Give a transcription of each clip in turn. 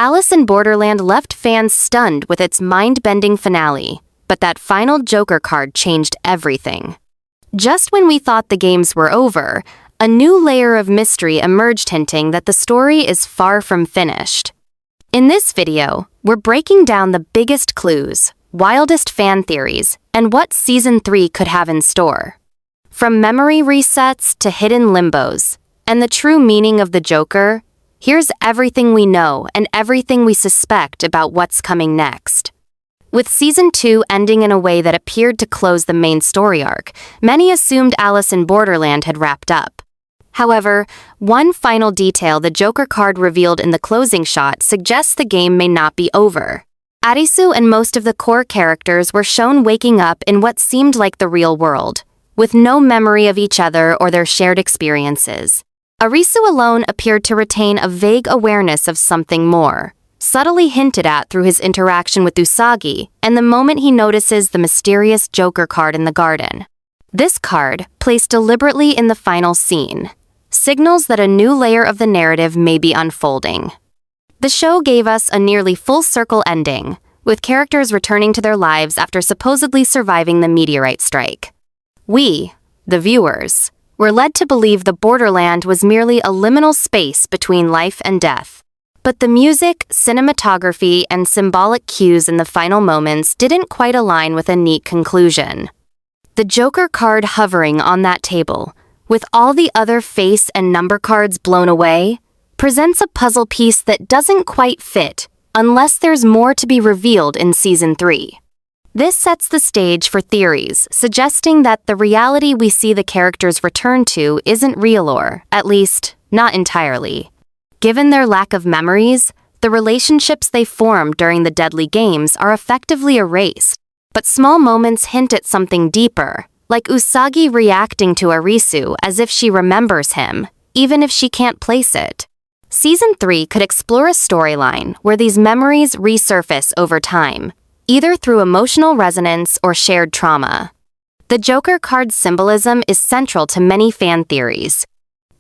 Alice in Borderland left fans stunned with its mind-bending finale, but that final Joker card changed everything. Just when we thought the games were over, a new layer of mystery emerged, hinting that the story is far from finished. In this video, we're breaking down the biggest clues, wildest fan theories, and what Season 3 could have in store. From memory resets to hidden limbos, and the true meaning of the Joker, here's everything we know and everything we suspect about what's coming next. With Season 2 ending in a way that appeared to close the main story arc, many assumed Alice in Borderland had wrapped up. However, one final detail the Joker card revealed in the closing shot suggests the game may not be over. Arisu and most of the core characters were shown waking up in what seemed like the real world, with no memory of each other or their shared experiences. Arisu alone appeared to retain a vague awareness of something more, subtly hinted at through his interaction with Usagi and the moment he notices the mysterious Joker card in the garden. This card, placed deliberately in the final scene, signals that a new layer of the narrative may be unfolding. The show gave us a nearly full-circle ending, with characters returning to their lives after supposedly surviving the meteorite strike. We, the viewers, were led to believe the Borderland was merely a liminal space between life and death. But the music, cinematography, and symbolic cues in the final moments didn't quite align with a neat conclusion. The Joker card hovering on that table, with all the other face and number cards blown away, presents a puzzle piece that doesn't quite fit unless there's more to be revealed in Season 3. This sets the stage for theories suggesting that the reality we see the characters return to isn't real, or, at least, not entirely. Given their lack of memories, the relationships they formed during the deadly games are effectively erased, but small moments hint at something deeper, like Usagi reacting to Arisu as if she remembers him, even if she can't place it. Season 3 could explore a storyline where these memories resurface over time, either through emotional resonance or shared trauma. The Joker card's symbolism is central to many fan theories.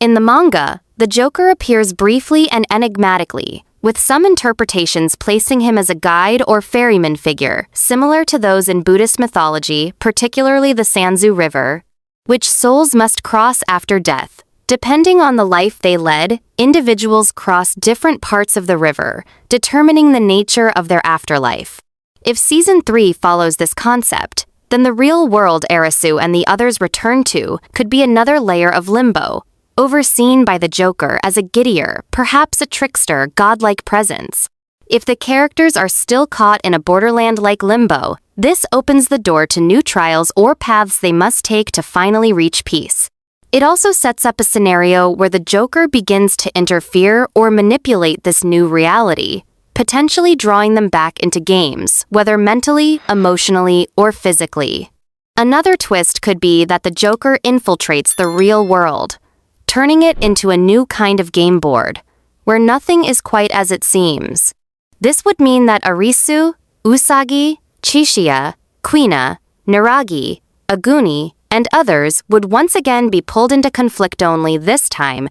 In the manga, the Joker appears briefly and enigmatically, with some interpretations placing him as a guide or ferryman figure, similar to those in Buddhist mythology, particularly the Sanzu River, which souls must cross after death. Depending on the life they led, individuals cross different parts of the river, determining the nature of their afterlife. If Season 3 follows this concept, then the real world Arisu and the others return to could be another layer of limbo, overseen by the Joker as a giddier, perhaps a trickster, godlike presence. If the characters are still caught in a Borderland-like limbo, this opens the door to new trials or paths they must take to finally reach peace. It also sets up a scenario where the Joker begins to interfere or manipulate this new reality, potentially drawing them back into games, whether mentally, emotionally, or physically. Another twist could be that the Joker infiltrates the real world, turning it into a new kind of game board, where nothing is quite as it seems. This would mean that Arisu, Usagi, Chishiya, Kuina, Naragi, Aguni, and others would once again be pulled into conflict, only this time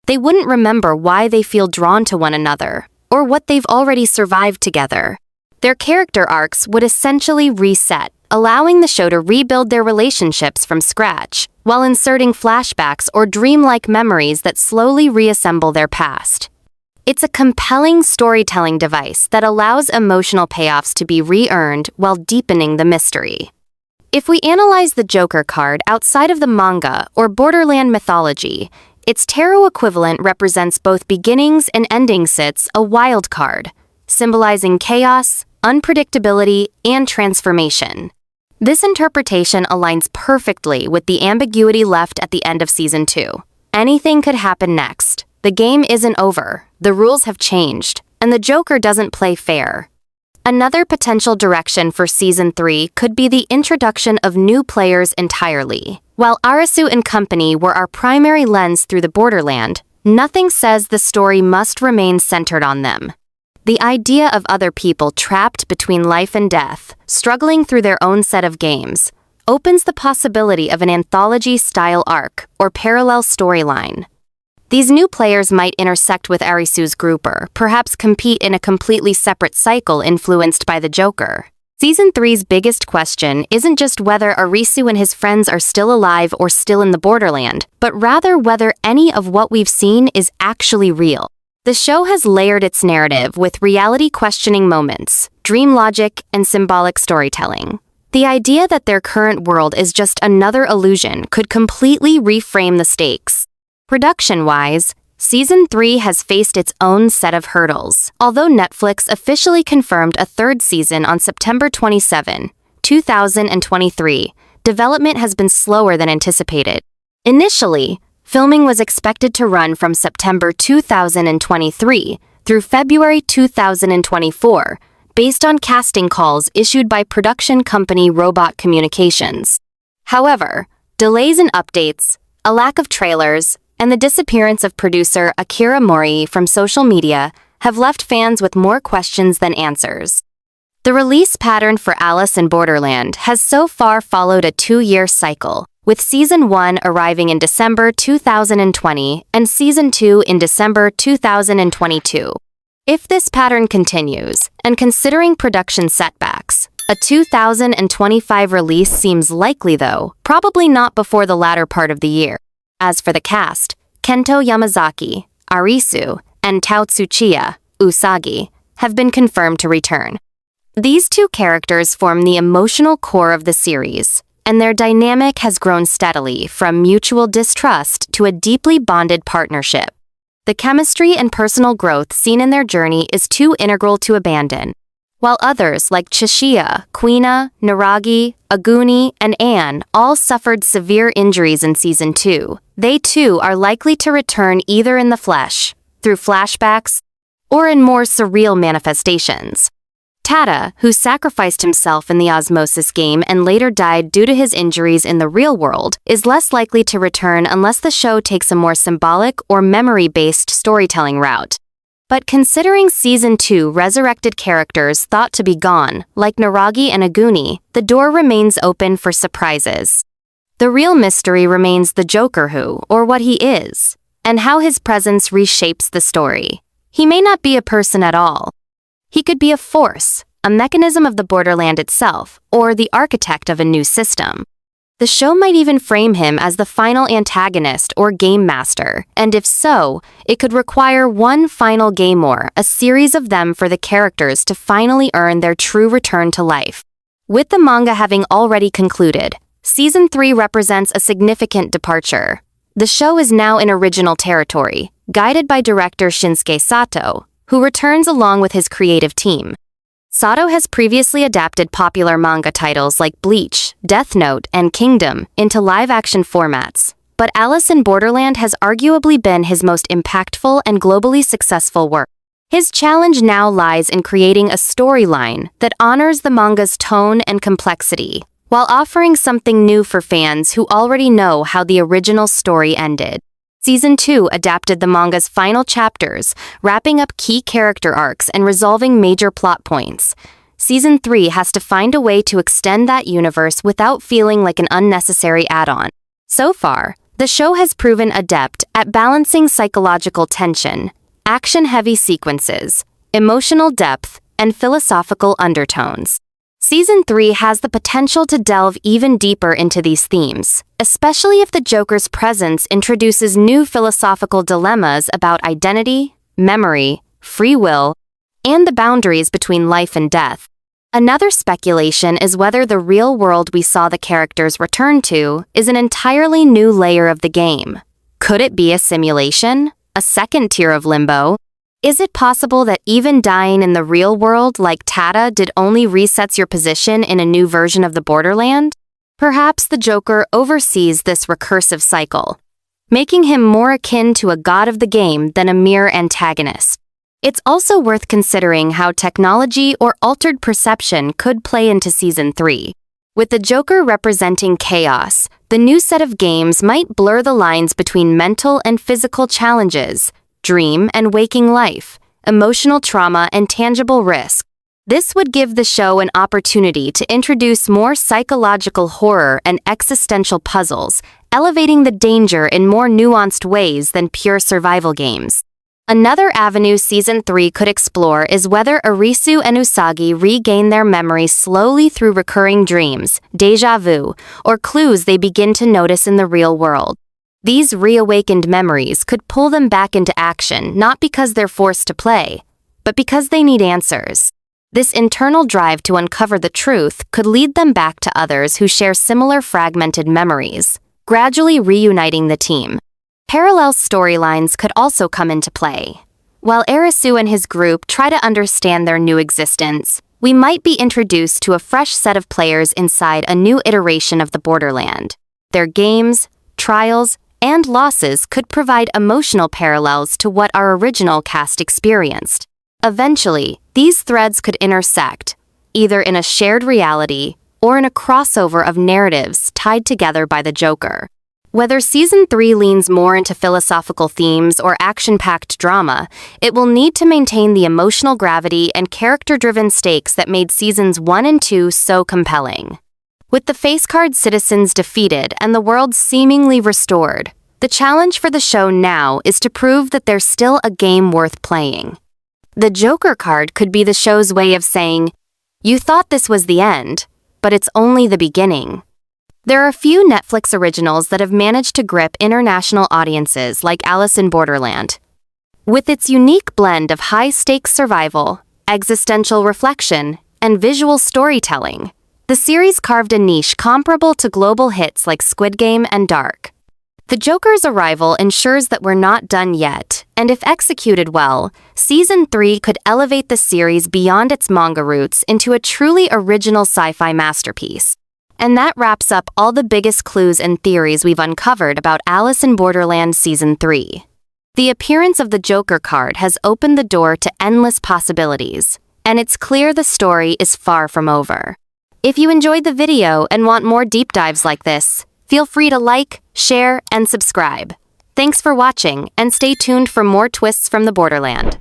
they wouldn't remember why they feel drawn to one another, or what they've already survived together. Their character arcs would essentially reset, allowing the show to rebuild their relationships from scratch, while inserting flashbacks or dreamlike memories that slowly reassemble their past. It's a compelling storytelling device that allows emotional payoffs to be re-earned while deepening the mystery. If we analyze the Joker card outside of the manga or Borderland mythology, its tarot equivalent represents both beginnings and endings. It's a wild card, symbolizing chaos, unpredictability, and transformation. This interpretation aligns perfectly with the ambiguity left at the end of Season 2. Anything could happen next. The game isn't over, the rules have changed, and the Joker doesn't play fair. Another potential direction for Season 3 could be the introduction of new players entirely. While Arisu and company were our primary lens through the Borderland, nothing says the story must remain centered on them. The idea of other people trapped between life and death, struggling through their own set of games, opens the possibility of an anthology-style arc or parallel storyline. These new players might intersect with Arisu's group or perhaps compete in a completely separate cycle influenced by the Joker. Season 3's biggest question isn't just whether Arisu and his friends are still alive or still in the Borderland, but rather whether any of what we've seen is actually real. The show has layered its narrative with reality-questioning moments, dream logic, and symbolic storytelling. The idea that their current world is just another illusion could completely reframe the stakes. Production-wise, Season 3 has faced its own set of hurdles. Although Netflix officially confirmed a third season on September 27, 2023, development has been slower than anticipated. Initially, filming was expected to run from September 2023 through February 2024, based on casting calls issued by production company Robot Communications. However, delays in updates, a lack of trailers, and the disappearance of producer Akira Mori from social media have left fans with more questions than answers. The release pattern for Alice in Borderland has so far followed a 2-year cycle, with Season 1 arriving in December 2020 and Season 2 in December 2022. If this pattern continues, and considering production setbacks, a 2025 release seems likely though, probably not before the latter part of the year. As for the cast, Kento Yamazaki, Arisu, and Arisu Usagi have been confirmed to return. These two characters form the emotional core of the series, and their dynamic has grown steadily from mutual distrust to a deeply bonded partnership. The chemistry and personal growth seen in their journey is too integral to abandon. While others like Chishiya, Kuina, Naragi, Aguni, and Anne all suffered severe injuries in Season 2, they too are likely to return either in the flesh, through flashbacks, or in more surreal manifestations. Tada, who sacrificed himself in the Osmosis game and later died due to his injuries in the real world, is less likely to return unless the show takes a more symbolic or memory-based storytelling route. But considering Season 2 resurrected characters thought to be gone, like Naragi and Aguni, the door remains open for surprises. The real mystery remains the Joker who, or what he is, and how his presence reshapes the story. He may not be a person at all. He could be a force, a mechanism of the Borderland itself, or the architect of a new system. The show might even frame him as the final antagonist or game master, and if so, it could require one final game or a series of them for the characters to finally earn their true return to life. With the manga having already concluded, Season 3 represents a significant departure. The show is now in original territory, guided by director Shinsuke Sato, who returns along with his creative team. Sato has previously adapted popular manga titles like Bleach, Death Note, and Kingdom into live-action formats, but Alice in Borderland has arguably been his most impactful and globally successful work. His challenge now lies in creating a storyline that honors the manga's tone and complexity, while offering something new for fans who already know how the original story ended. Season 2 adapted the manga's final chapters, wrapping up key character arcs and resolving major plot points. Season 3 has to find a way to extend that universe without feeling like an unnecessary add-on. So far, the show has proven adept at balancing psychological tension, action-heavy sequences, emotional depth, and philosophical undertones. Season 3 has the potential to delve even deeper into these themes, especially if the Joker's presence introduces new philosophical dilemmas about identity, memory, free will, and the boundaries between life and death. Another speculation is whether the real world we saw the characters return to is an entirely new layer of the game. Could it be a simulation? A second tier of limbo? Is it possible that even dying in the real world like Tada did only resets your position in a new version of the Borderland? Perhaps the Joker oversees this recursive cycle, making him more akin to a god of the game than a mere antagonist. It's also worth considering how technology or altered perception could play into Season 3. With the Joker representing chaos, the new set of games might blur the lines between mental and physical challenges, dream and waking life, emotional trauma and tangible risk. This would give the show an opportunity to introduce more psychological horror and existential puzzles, elevating the danger in more nuanced ways than pure survival games. Another avenue Season 3 could explore is whether Arisu and Usagi regain their memories slowly through recurring dreams, déjà vu, or clues they begin to notice in the real world. These reawakened memories could pull them back into action not because they're forced to play, but because they need answers. This internal drive to uncover the truth could lead them back to others who share similar fragmented memories, gradually reuniting the team. Parallel storylines could also come into play. While Arisu and his group try to understand their new existence, we might be introduced to a fresh set of players inside a new iteration of the Borderland. Their games, trials, and losses could provide emotional parallels to what our original cast experienced. Eventually, these threads could intersect, either in a shared reality or in a crossover of narratives tied together by the Joker. Whether Season 3 leans more into philosophical themes or action-packed drama, it will need to maintain the emotional gravity and character-driven stakes that made Seasons 1 and 2 so compelling. With the face card citizens defeated and the world seemingly restored, the challenge for the show now is to prove that there's still a game worth playing. The Joker card could be the show's way of saying, "You thought this was the end, but it's only the beginning." There are a few Netflix originals that have managed to grip international audiences like Alice in Borderland. With its unique blend of high-stakes survival, existential reflection, and visual storytelling, the series carved a niche comparable to global hits like Squid Game and Dark. The Joker's arrival ensures that we're not done yet, and if executed well, Season 3 could elevate the series beyond its manga roots into a truly original sci-fi masterpiece. And that wraps up all the biggest clues and theories we've uncovered about Alice in Borderland Season 3. The appearance of the Joker card has opened the door to endless possibilities, and it's clear the story is far from over. If you enjoyed the video and want more deep dives like this, feel free to like, share, and subscribe. Thanks for watching, and stay tuned for more twists from the Borderland.